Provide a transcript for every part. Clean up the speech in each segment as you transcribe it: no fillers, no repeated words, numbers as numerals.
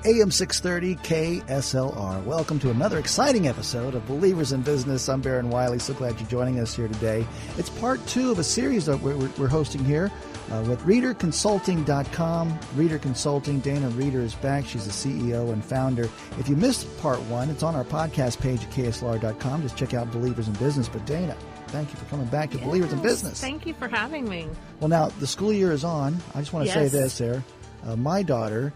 AM 630 KSLR. Welcome to another exciting episode of Believers in Business. I'm Baron Wiley. So glad you're joining us here today. It's part 2 of a series that we're hosting here with ReaderConsulting.com. Reader Consulting. Dana Reader is back. She's the CEO and founder. If you missed part 1, it's on our podcast page at KSLR.com. Just check out Believers in Business. But Dana, thank you for coming back to Believers in Business. Thank you for having me. Well, now, the school year is on. I just want to say this there. My daughter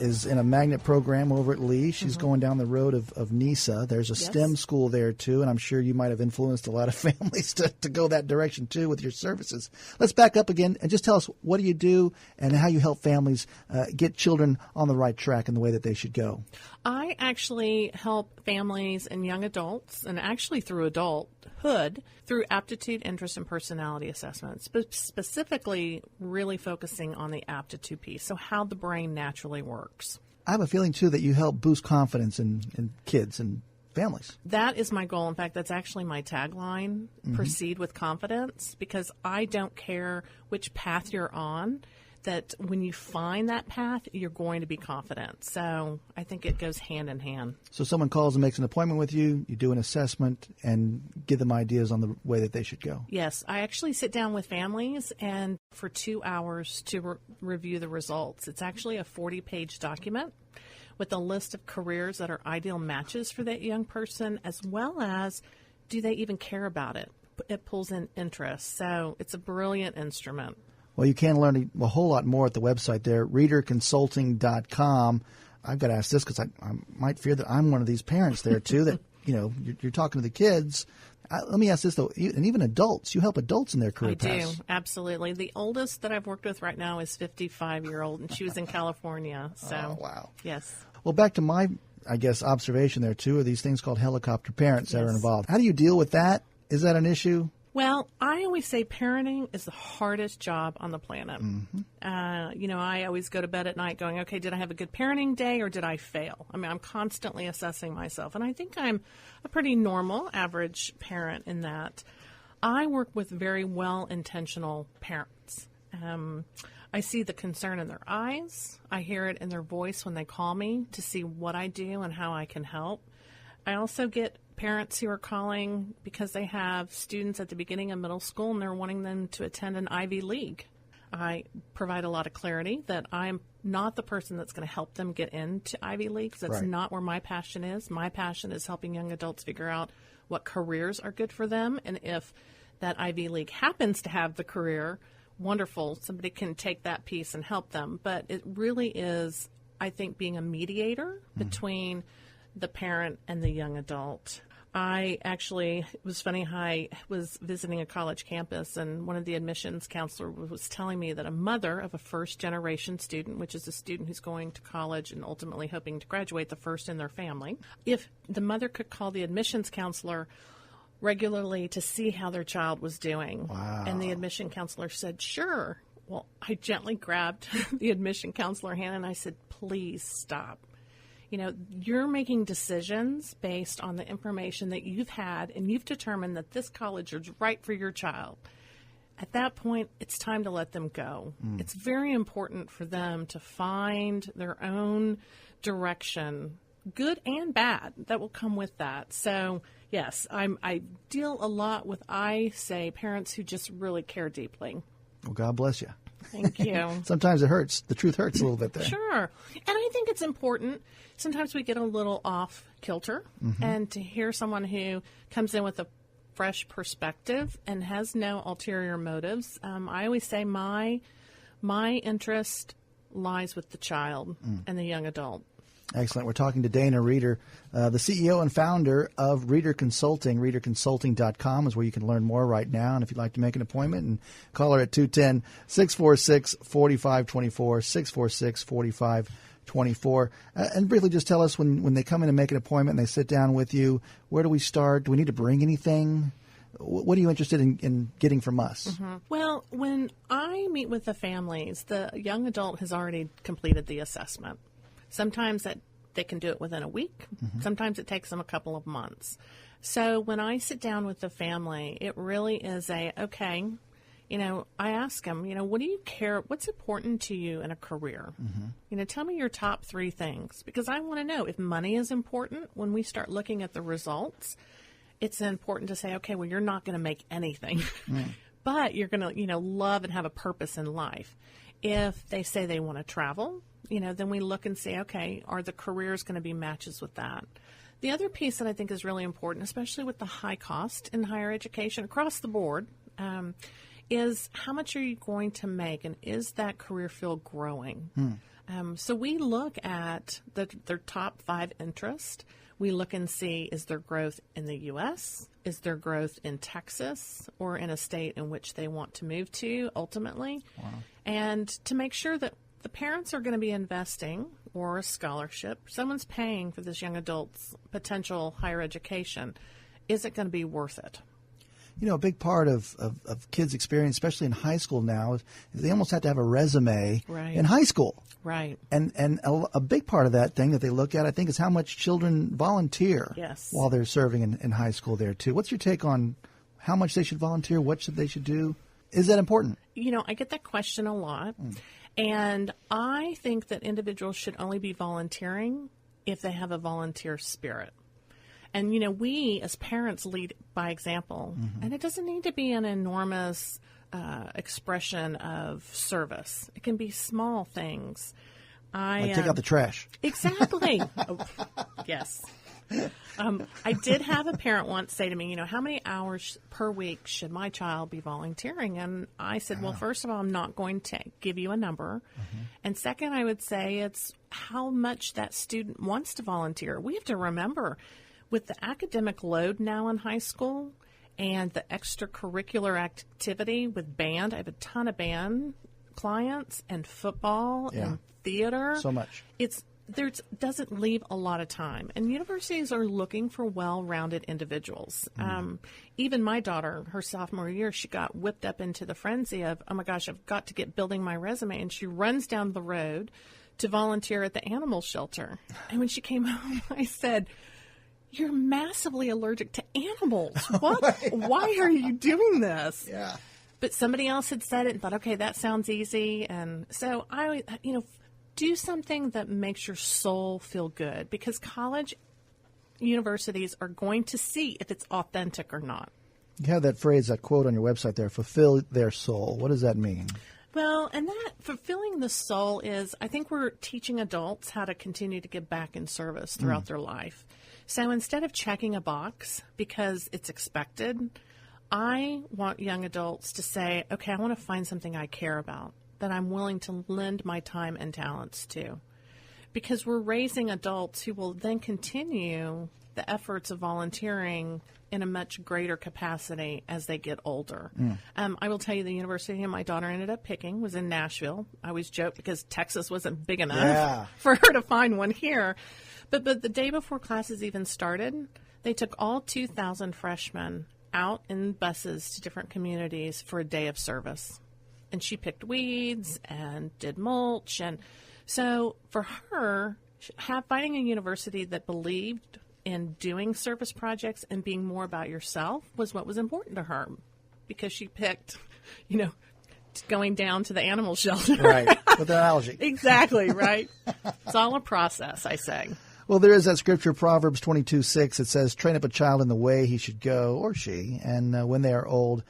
is in a magnet program over at Lee. She's going down the road of NISA. There's a STEM school there, too, and I'm sure you might have influenced a lot of families to go that direction, too, with your services. Let's back up again and just tell us, what do you do and how you help families get children on the right track in the way that they should go? I actually help families and young adults, and actually through adulthood, through aptitude, interest, and personality assessments, but specifically really focusing on the aptitude piece, so how the brain naturally works. I have a feeling, too, that you help boost confidence in kids and families. That is my goal. In fact, that's actually my tagline, proceed with confidence, because I don't care which path you're on, that when you find that path, you're going to be confident. So I think it goes hand in hand. So someone calls and makes an appointment with you, you do an assessment, and give them ideas on the way that they should go. Yes. I actually sit down with families and for 2 hours to review the results. It's actually a 40-page document with a list of careers that are ideal matches for that young person, as well as do they even care about it? It pulls in interest. So it's a brilliant instrument. Well, you can learn a whole lot more at the website there, ReaderConsulting.com. I've got to ask this because I might fear that I'm one of these parents there, too, that, you're talking to the kids. Let me ask this, though, and even adults. You help adults in their career paths. I do, absolutely. The oldest that I've worked with right now is 55-year-old, and she was in California. So, oh, wow. Yes. Well, back to my, observation there, too, are these things called helicopter parents that are involved. How do you deal with that? Is that an issue? Well, I always say parenting is the hardest job on the planet. I always go to bed at night going, okay, did I have a good parenting day or did I fail? I mean, I'm constantly assessing myself. And I think I'm a pretty normal, average parent in that I work with very well-intentional parents. I see the concern in their eyes. I hear it in their voice when they call me to see what I do and how I can help. I also get parents who are calling because they have students at the beginning of middle school and they're wanting them to attend an Ivy League. I provide a lot of clarity that I'm not the person that's going to help them get into Ivy Leagues. That's not where my passion is. My passion is helping young adults figure out what careers are good for them. And if that Ivy League happens to have the career, wonderful, somebody can take that piece and help them. But it really is, I think, being a mediator between the parent and the young adult. It was funny, I was visiting a college campus and one of the admissions counselors was telling me that a mother of a first-generation student, which is a student who's going to college and ultimately hoping to graduate, the first in their family, if the mother could call the admissions counselor regularly to see how their child was doing. Wow. And the admission counselor said, sure. Well, I gently grabbed the admission counselor hand and I said, please stop. You're making decisions based on the information that you've had, and you've determined that this college is right for your child. At that point, it's time to let them go. It's very important for them to find their own direction, good and bad, that will come with that. So, yes, I deal a lot with, parents who just really care deeply. Well, God bless you. Thank you. Sometimes it hurts. The truth hurts a little bit there. Sure. And I think it's important. Sometimes we get a little off kilter, and to hear someone who comes in with a fresh perspective and has no ulterior motives, I always say my interest lies with the child and the young adult. Excellent. We're talking to Dana Reader, the CEO and founder of Reader Consulting. ReaderConsulting.com is where you can learn more right now. And if you'd like to make an appointment, and call her at 210-646-4524, 646-4524. And briefly just tell us when they come in and make an appointment and they sit down with you, where do we start? Do we need to bring anything? What are you interested in getting from us? Well, when I meet with the families, the young adult has already completed the assessment. Sometimes they can do it within a week. Sometimes it takes them a couple of months. So when I sit down with the family, it really is okay, I ask them, what do you care? What's important to you in a career? Tell me your top 3 things, because I want to know if money is important. When we start looking at the results, it's important to say, okay, well, you're not going to make anything, but you're going to, love and have a purpose in life. If they say they want to travel, then we look and say, okay, are the careers going to be matches with that? The other piece that I think is really important, especially with the high cost in higher education across the board, is how much are you going to make, and is that career field growing? So we look at their top 5 interests. We look and see, is there growth in the U.S.? Is there growth in Texas or in a state in which they want to move to ultimately? Wow. And to make sure that the parents are going to be investing, or a scholarship, someone's paying for this young adult's potential higher education, is it going to be worth it? A big part of kids' experience, especially in high school now, is they almost have to have a resume in high school. Right. And a big part of that thing that they look at, I think, is how much children volunteer while they're serving in high school there, too. What's your take on how much they should volunteer, what they should do? Is that important? I get that question a lot. And I think that individuals should only be volunteering if they have a volunteer spirit. And, we as parents lead by example, and it doesn't need to be an enormous expression of service. It can be small things. Like take out the trash. Exactly. Yes. I did have a parent once say to me, how many hours per week should my child be volunteering? And I said, well, first of all, I'm not going to give you a number. And second, I would say it's how much that student wants to volunteer. We have to remember, with the academic load now in high school and the extracurricular activity with band, I have a ton of band clients and football and theater. So much. There doesn't leave a lot of time. And universities are looking for well-rounded individuals. Even my daughter, her sophomore year, she got whipped up into the frenzy of, oh my gosh, I've got to get building my resume. And she runs down the road to volunteer at the animal shelter. And when she came home, I said, you're massively allergic to animals. What? Why are you doing this? Yeah. But somebody else had said it and thought, okay, that sounds easy. And so I, do something that makes your soul feel good, because college universities are going to see if it's authentic or not. You have that phrase, that quote on your website there, fulfill their soul. What does that mean? Well, and that fulfilling the soul is, I think we're teaching adults how to continue to give back in service throughout their life. So instead of checking a box because it's expected, I want young adults to say, okay, I want to find something I care about, that I'm willing to lend my time and talents to. Because we're raising adults who will then continue the efforts of volunteering in a much greater capacity as they get older. I will tell you, the university my daughter ended up picking was in Nashville. I always joke because Texas wasn't big enough for her to find one here. But the day before classes even started, they took all 2,000 freshmen out in buses to different communities for a day of service. And she picked weeds and did mulch. And so for her, finding a university that believed in doing service projects and being more about yourself was what was important to her, because she picked, going down to the animal shelter. Right, with the analogy. Exactly, right. It's all a process, I say. Well, there is that scripture, Proverbs 22:6. It says, train up a child in the way he should go, or she, and when they are old,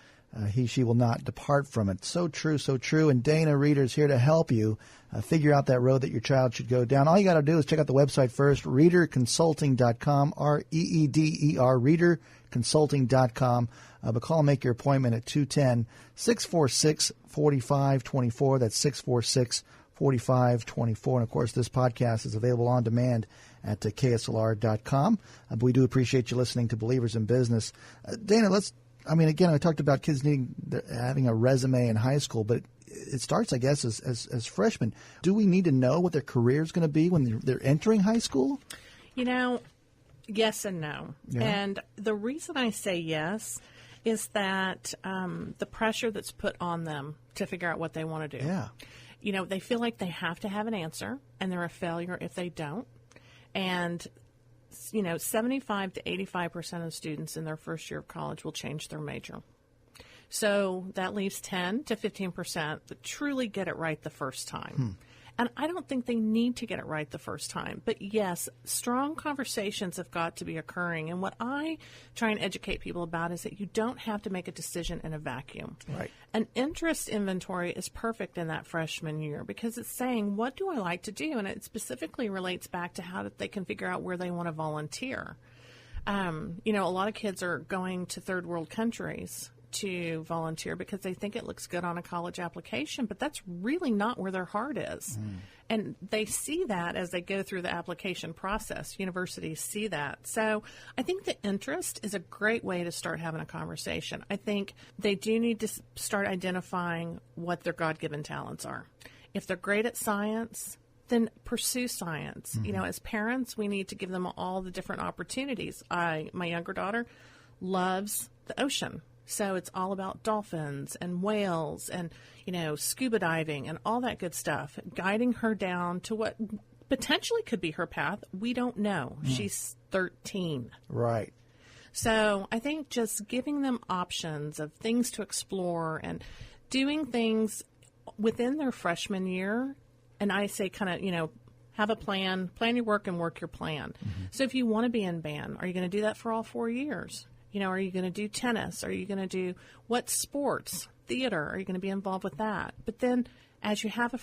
she will not depart from it. So true, so true. And Dana Reeder's here to help you figure out that road that your child should go down. All you got to do is check out the website first, reederconsulting.com, R-E-E-D-E-R, reederconsulting.com. But call and make your appointment at 210-646-4524. That's 646-4524. And, of course, this podcast is available on demand at KSLR.com. But we do appreciate you listening to Believers in Business. Dana, again, I talked about kids having a resume in high school, but it starts, I guess, as freshmen. Do we need to know what their career is going to be when they're entering high school? Yes and no. Yeah. And the reason I say yes is that the pressure that's put on them to figure out what they want to do. Yeah. They feel like they have to have an answer, and they're a failure if they don't. And 75 to 85% of students in their first year of college will change their major. So that leaves 10 to 15% that truly get it right the first time. And I don't think they need to get it right the first time. But yes, strong conversations have got to be occurring. And what I try and educate people about is that you don't have to make a decision in a vacuum. Right. An interest inventory is perfect in that freshman year because it's saying, what do I like to do? And it specifically relates back to how they can figure out where they want to volunteer. A lot of kids are going to third world countries to volunteer because they think it looks good on a college application, but that's really not where their heart is. And they see that as they go through the application process. Universities see that. So I think the interest is a great way to start having a conversation. I think they do need to start identifying what their God-given talents are. If they're great at science, then pursue science. As parents, we need to give them all the different opportunities. My younger daughter loves the ocean. So it's all about dolphins and whales and, scuba diving and all that good stuff, guiding her down to what potentially could be her path. We don't know. She's 13. Right. So I think just giving them options of things to explore and doing things within their freshman year. And I say have a plan your work and work your plan. So if you want to be in band, are you going to do that for all 4 years? Are you going to do tennis? Are you going to do what sports, theater? Are you going to be involved with that? But then as you have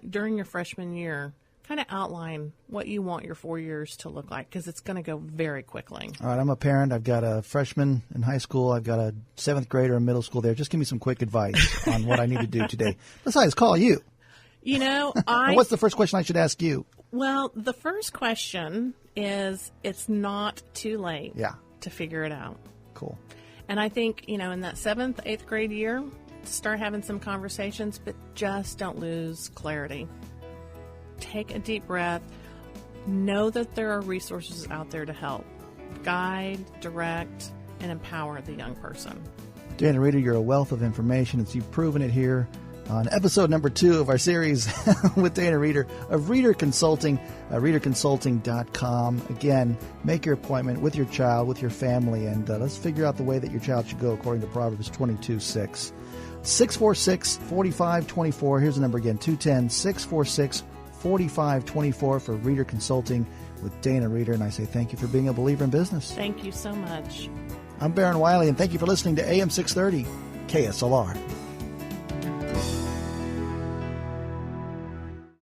during your freshman year, kind of outline what you want your 4 years to look like because it's going to go very quickly. All right, I'm a parent. I've got a freshman in high school. I've got a 7th grader in middle school there. Just give me some quick advice on what I need to do today. Besides, call you. What's the first question I should ask you? Well, the first question is it's not too late. Yeah. To figure it out. Cool. And I think, in that 7th, 8th grade year, start having some conversations, but just don't lose clarity. Take a deep breath. Know that there are resources out there to help. Guide, direct, and empower the young person. Dana Reeder, you're a wealth of information. You've proven it here on episode number 2 of our series with Dana Reeder of Reeder Consulting, reederconsulting.com. Again, make your appointment with your child, with your family, and let's figure out the way that your child should go according to Proverbs 22:6. 646-4524. Here's the number again, 210-646-4524 for Reeder Consulting with Dana Reeder. And I say thank you for being a believer in business. Thank you so much. I'm Baron Wiley, and thank you for listening to AM 630 KSLR.